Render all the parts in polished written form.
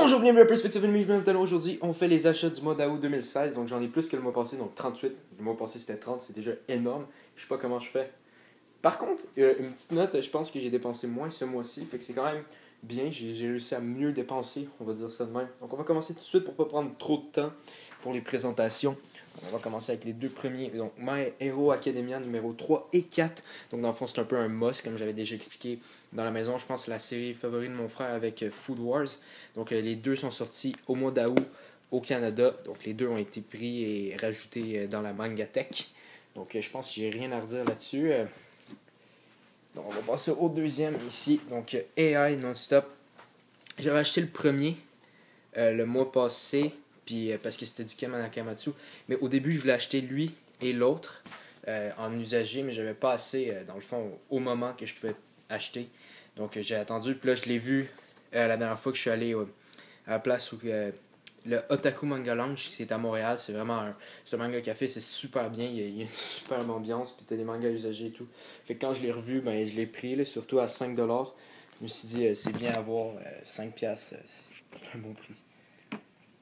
Bonjour, bienvenue à Perspective Enemy, je m'appelle aujourd'hui. On fait les achats du mois d'août 2016, donc j'en ai plus que le mois passé, donc 38. Le mois passé c'était 30, c'est déjà énorme. Je sais pas comment je fais. Par contre, une petite note, je pense que j'ai dépensé moins ce mois-ci, fait que c'est quand même bien, j'ai réussi à mieux dépenser, on va dire ça de même. Donc on va commencer tout de suite pour pas prendre trop de temps pour les présentations. On va commencer avec les deux premiers, donc My Hero Academia numéro 3 et 4. Donc dans le fond c'est un peu un must, comme j'avais déjà expliqué dans la maison. Je pense que c'est la série favorite de mon frère avec Food Wars. Donc les deux sont sortis au mois d'août au Canada. Donc les deux ont été pris et rajoutés dans la Mangatech. Donc je pense que j'ai rien à redire là-dessus. Donc on va passer au deuxième ici. Donc AI Non-Stop. J'avais acheté le premier le mois passé. Puis, parce que c'était du Kama Nakamatsu. Mais au début, je voulais acheter lui et l'autre en usagé, mais j'avais pas assez, dans le fond, au moment que je pouvais acheter. Donc, j'ai attendu. Puis là, je l'ai vu la dernière fois que je suis allé à la place où le Otaku Manga Lounge, c'est à Montréal. C'est vraiment un manga café, c'est super bien. Il y a une superbe ambiance. Puis, t'as des mangas usagés et tout. Fait que quand je l'ai revu, ben, je l'ai pris, là, surtout à 5$. Je me suis dit, c'est bien à avoir 5$, c'est un bon prix.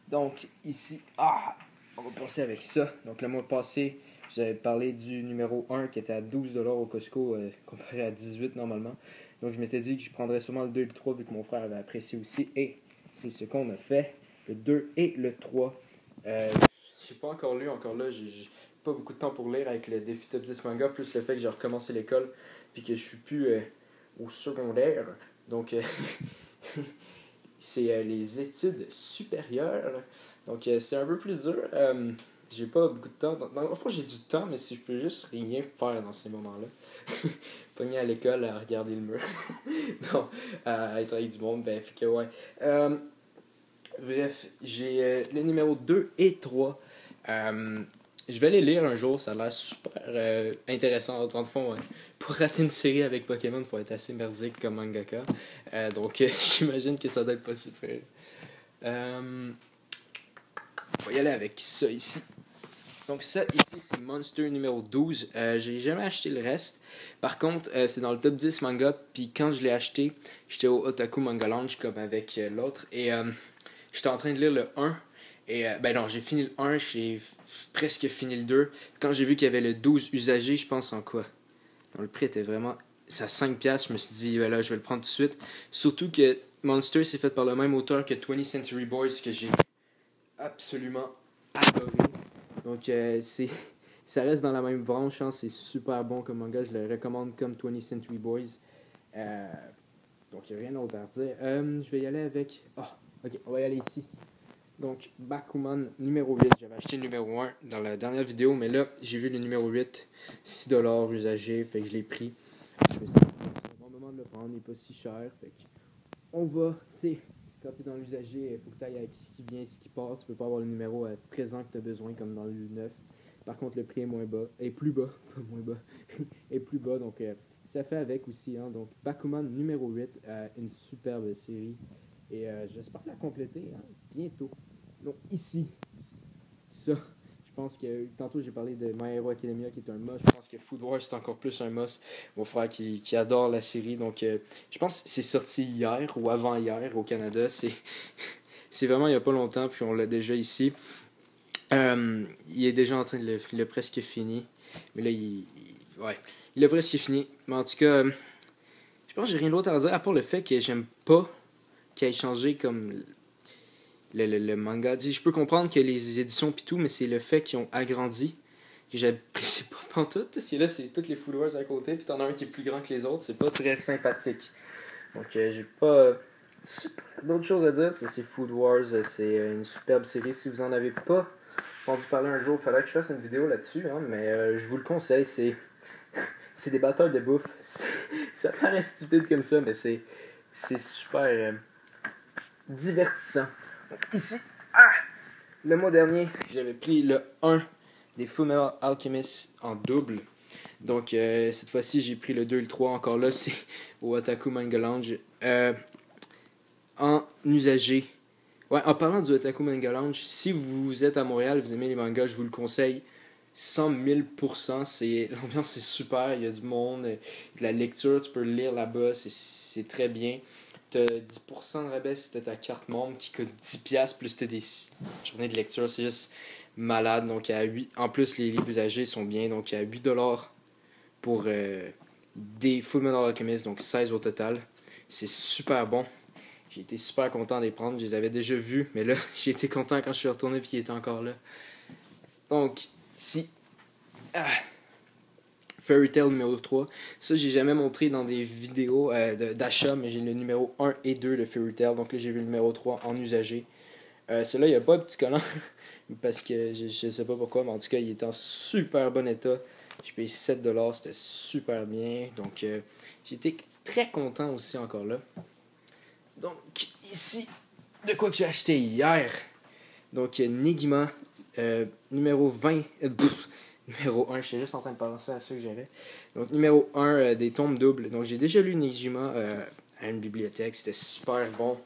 Donc, ici, on va passer avec ça. Donc, le mois passé, je vous avais parlé du numéro 1 qui était à 12$ au Costco, comparé à 18$ normalement. Donc, je m'étais dit que je prendrais sûrement le 2 et le 3 vu que mon frère avait apprécié aussi. Et c'est ce qu'on a fait, le 2 et le 3. J'ai pas encore lu, encore là, j'ai pas beaucoup de temps pour lire avec le défi top 10 manga, plus le fait que j'ai recommencé l'école puis que je suis plus au secondaire. Donc, c'est les études supérieures. Donc, c'est un peu plus dur. J'ai pas beaucoup de temps. Dans le fond, j'ai du temps, mais si je peux juste rien faire dans ces moments-là. Pogner à l'école à regarder le mur. Non, à être avec du monde, ben, fait que ouais. Bref, j'ai le numéro 2 et 3. Je vais les lire un jour, ça a l'air super intéressant. Dans le fond, pour rater une série avec Pokémon, il faut être assez merdique comme mangaka. Donc, j'imagine que ça doit être pas super. On va y aller avec ça ici. Donc, ça ici, c'est Monster numéro 12. J'ai jamais acheté le reste. Par contre, c'est dans le top 10 manga. Puis quand je l'ai acheté, j'étais au Otaku Manga Lounge comme avec l'autre. Et j'étais en train de lire le 1. Et ben non, j'ai fini le 1, j'ai presque fini le 2. Quand j'ai vu qu'il y avait le 12 usagé, je pense en quoi? Donc, le prix était vraiment... C'est à 5$, je me suis dit, ben là, je vais le prendre tout de suite. Surtout que Monster, c'est fait par le même auteur que 20th Century Boys, que j'ai absolument adoré. Donc, ça reste dans la même branche, hein, c'est super bon comme manga, je le recommande comme 20th Century Boys. Donc, il n'y a rien d'autre à dire. Je vais y aller avec... ok, on va y aller ici. Donc, Bakuman numéro 8. J'avais acheté le numéro 1 dans la dernière vidéo, mais là, j'ai vu le numéro 8, 6$ usagé, fait que je l'ai pris. Je me suis dit, c'est un bon moment de le prendre, il n'est pas si cher. Fait que on va, tu sais, quand tu es dans l'usager, il faut que tu ailles avec ce qui vient, ce qui passe. Tu peux pas avoir le numéro présent que tu as besoin, comme dans le 9. Par contre, le prix est moins bas, est plus bas, pas moins bas, est plus bas. Donc, ça fait avec aussi. Hein, donc, Bakuman numéro 8, une superbe série. Et j'espère la compléter bientôt. Donc ici, ça, je pense que tantôt j'ai parlé de My Hero Academia qui est un must. Je pense que Food Wars c'est encore plus un must. Mon frère qui adore la série. Donc je pense que c'est sorti hier ou avant-hier au Canada. C'est vraiment il n'y a pas longtemps, puis on l'a déjà ici. Il est déjà en train de il a presque fini. Mais là, il a presque fini. Mais en tout cas, je pense que j'ai rien d'autre à dire à part le fait que j'aime pas qu'il ait changé comme le manga. Je peux comprendre que les éditions pis tout, mais c'est le fait qu'ils ont agrandi que j'apprécie pas pantoute, parce que là c'est toutes les followers à côté, puis t'en as un qui est plus grand que les autres, c'est pas très sympathique. Donc j'ai pas d'autres choses à dire. C'est Food Wars, c'est une superbe série. Si vous en avez pas entendu parler un jour, il faudrait que je fasse une vidéo là-dessus, hein, mais je vous le conseille, c'est des batailles de bouffe. Ça paraît stupide comme ça, mais c'est super divertissant. Donc, ici, le mois dernier, j'avais pris le 1 des Fullmetal Alchemist en double. Donc, cette fois-ci, j'ai pris le 2 et le 3. Encore là, c'est au Otaku Manga Lounge. En usagé. Ouais, en parlant du Otaku Manga Lounge, si vous êtes à Montréal, vous aimez les mangas, je vous le conseille 100 000%. L'ambiance est super, il y a du monde, de la lecture, tu peux le lire là-bas, c'est très bien. t'as 10% de rabais si t'as ta carte membre qui coûte 10$, plus t'as des journées de lecture, c'est juste malade. Donc, en plus, les livres usagés sont bien, donc il y a 8$ pour des Fullmetal Alchemist, donc 16 au total. C'est super bon. J'ai été super content de les prendre. Je les avais déjà vus, mais là, j'ai été content quand je suis retourné et qu'il était encore là. Donc, ici, Fairy Tail numéro 3. Ça, j'ai jamais montré dans des vidéos d'achat, mais j'ai le numéro 1 et 2 de Fairy Tail. Donc là, j'ai vu le numéro 3 en usagé. Celui-là, il n'y a pas de petit collant, parce que je sais pas pourquoi, mais en tout cas, il est en super bon état. J'ai payé 7$, c'était super bien. Donc, j'étais très content aussi encore là. Donc, ici, de quoi que j'ai acheté hier. Donc, Negima, numéro 20. Numéro 1, j'étais juste en train de penser à ça que j'avais. Donc, numéro 1, des tombes doubles. Donc, j'ai déjà lu Negima à une bibliothèque. C'était super bon.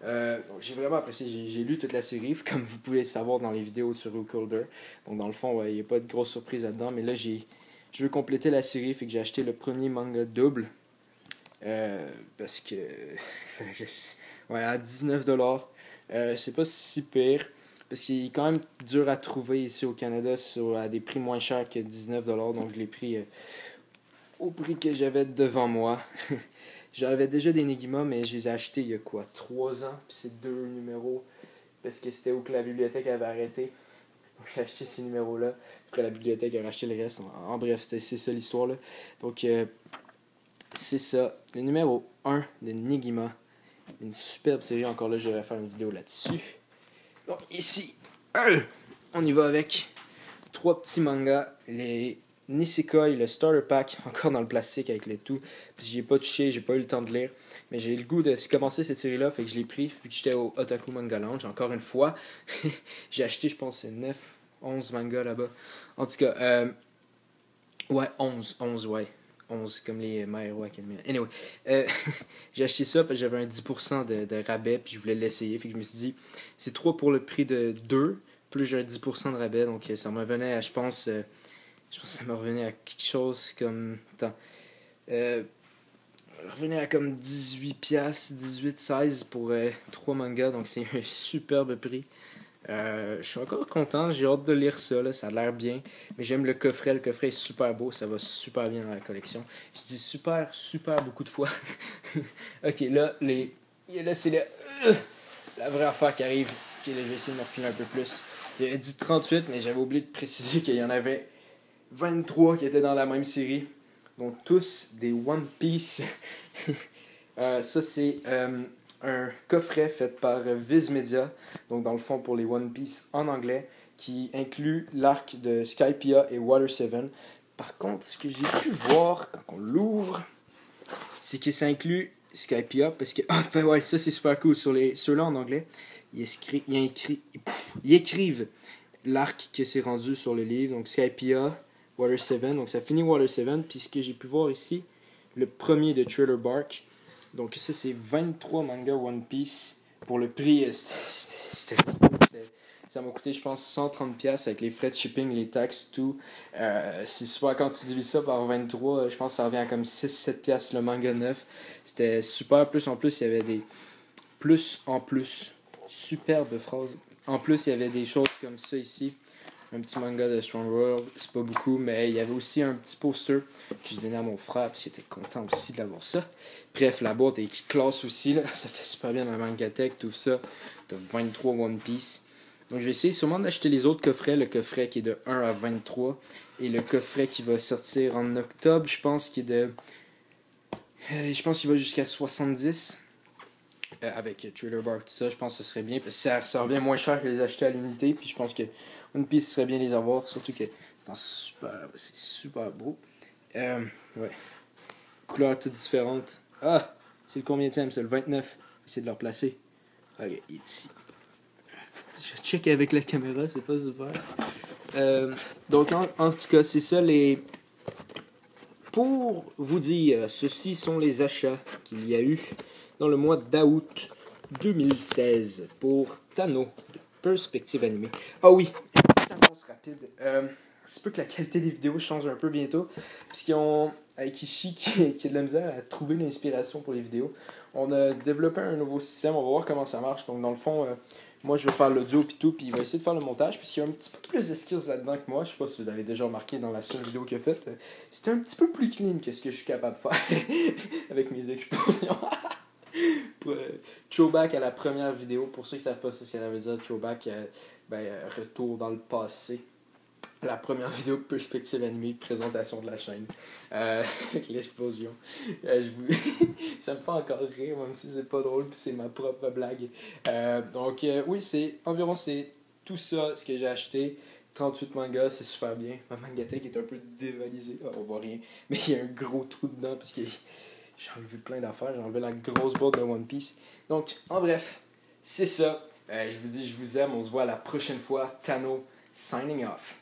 Donc, j'ai vraiment apprécié. J'ai lu toute la série, comme vous pouvez le savoir dans les vidéos sur Rukolder. Donc, dans le fond, il n'y a pas de grosse surprise là-dedans. Mais là, je veux compléter la série, fait que j'ai acheté le premier manga double. Parce que ouais, à 19$, c'est pas si pire, parce qu'il est quand même dur à trouver ici au Canada à des prix moins chers que 19$, donc je l'ai pris au prix que j'avais devant moi. J'avais déjà des Negima, mais je les ai achetés il y a 3 ans, puis c'est 2 numéros, parce que c'était où que la bibliothèque avait arrêté. Donc j'ai acheté ces numéros-là, après la bibliothèque a racheté le reste. En bref, c'est ça l'histoire là. Donc c'est ça, le numéro 1 de Negima. Une superbe série, encore là, je vais faire une vidéo là-dessus. Donc ici, on y va avec 3 petits mangas. Les Nisekoi, le Starter Pack, encore dans le plastique avec le tout. Puis j'ai pas touché, j'ai pas eu le temps de lire. Mais j'ai le goût de commencer cette série-là, fait que je l'ai pris, vu que j'étais au Otaku Manga Lounge. Encore une fois, j'ai acheté, je pense, 9, 11 mangas là-bas. En tout cas, ouais, 11, ouais. 11 comme les My Hero Academia. Anyway, j'ai acheté ça parce que j'avais un 10% de rabais puis je voulais l'essayer. Fait que je me suis dit, c'est 3 pour le prix de 2, plus j'ai un 10% de rabais. Donc ça me revenait à, je pense que ça me revenait à quelque chose comme... Attends. Revenait à comme 18$, 18, 16 pour 3 mangas. Donc c'est un superbe prix. Je suis encore content, j'ai hâte de lire ça, là, ça a l'air bien. Mais j'aime le coffret est super beau, ça va super bien dans la collection. Je dis super beaucoup de fois. Ok, là, c'est la vraie affaire qui arrive. Ok, là, je vais essayer de me refiler un peu plus. Il avait dit 38, mais j'avais oublié de préciser qu'il y en avait 23 qui étaient dans la même série. Donc tous des One Piece. Ça, c'est un coffret fait par Viz Media, donc dans le fond pour les One Piece en anglais, qui inclut l'arc de Skypiea et Water 7. Par contre, ce que j'ai pu voir quand on l'ouvre, c'est que ça inclut Skypiea, parce que, ben ouais, ça c'est super cool, ceux-là en anglais, ils écrivent l'arc que c'est rendu sur le livre, donc Skypiea, Water 7, donc ça finit Water 7, puis ce que j'ai pu voir ici, le premier de Thriller Bark. Donc ça c'est 23 mangas One Piece pour le prix. Ça m'a coûté je pense 130$ avec les frais de shipping, les taxes, tout. C'est super, quand tu divises ça par 23, je pense que ça revient à comme 6-7$ le manga neuf. C'était super, plus en plus il y avait des plus en plus, superbe phrase. En plus il y avait des choses comme ça ici. Un petit manga de Strong World, c'est pas beaucoup, mais il y avait aussi un petit poster que j'ai donné à mon frère, puis j'étais content aussi d'avoir ça. Bref, la boîte est classe aussi, là. Ça fait super bien dans la Mangatech, tout ça. De 23 One Piece. Donc je vais essayer sûrement d'acheter les autres coffrets, le coffret qui est de 1 à 23, et le coffret qui va sortir en octobre, je pense qu'il est de... je pense qu'il va jusqu'à 70. Avec Thriller Bark, tout ça, je pense que ce serait bien, parce que ça revient moins cher que les acheter à l'unité, puis je pense que One Piece serait bien les avoir, surtout que c'est super beau. Ouais. Couleurs toutes différentes. Ah, c'est le combienième, c'est le 29. Essayez de le replacer. Ok, il est ici. Je check avec la caméra, c'est pas super. Donc, en tout cas, c'est ça les... Pour vous dire, ceux-ci sont les achats qu'il y a eu dans le mois d'août 2016 pour Tano de Perspective Animée. Ah oui, une petite annonce rapide. c'est peut que la qualité des vidéos change un peu bientôt. Puisqu'ils ont, avec Ishi qui a de la misère à trouver l'inspiration pour les vidéos, on a développé un nouveau système, on va voir comment ça marche. Donc dans le fond, moi je vais faire l'audio pis tout, puis il va essayer de faire le montage, puisqu'il y a un petit peu plus de skills là-dedans que moi. Je sais pas si vous avez déjà remarqué dans la seule vidéo qu'il a faite. C'est un petit peu plus clean que ce que je suis capable de faire avec mes explosions. Throwback à la première vidéo, pour ceux qui ne savent pas ce que ça veut dire, throwback, retour dans le passé. La première vidéo de perspective animée de présentation de la chaîne. Avec l'explosion. Ça me fait encore rire, même si c'est pas drôle, puis c'est ma propre blague. Oui, c'est tout ça, ce que j'ai acheté. 38 mangas, c'est super bien. Ma mangatech est un peu dévalisée. On voit rien. Mais il y a un gros trou dedans, parce que j'ai enlevé plein d'affaires. J'ai enlevé la grosse boîte de One Piece. Donc, en bref, c'est ça. Je vous dis, je vous aime. On se voit la prochaine fois. Tano, signing off.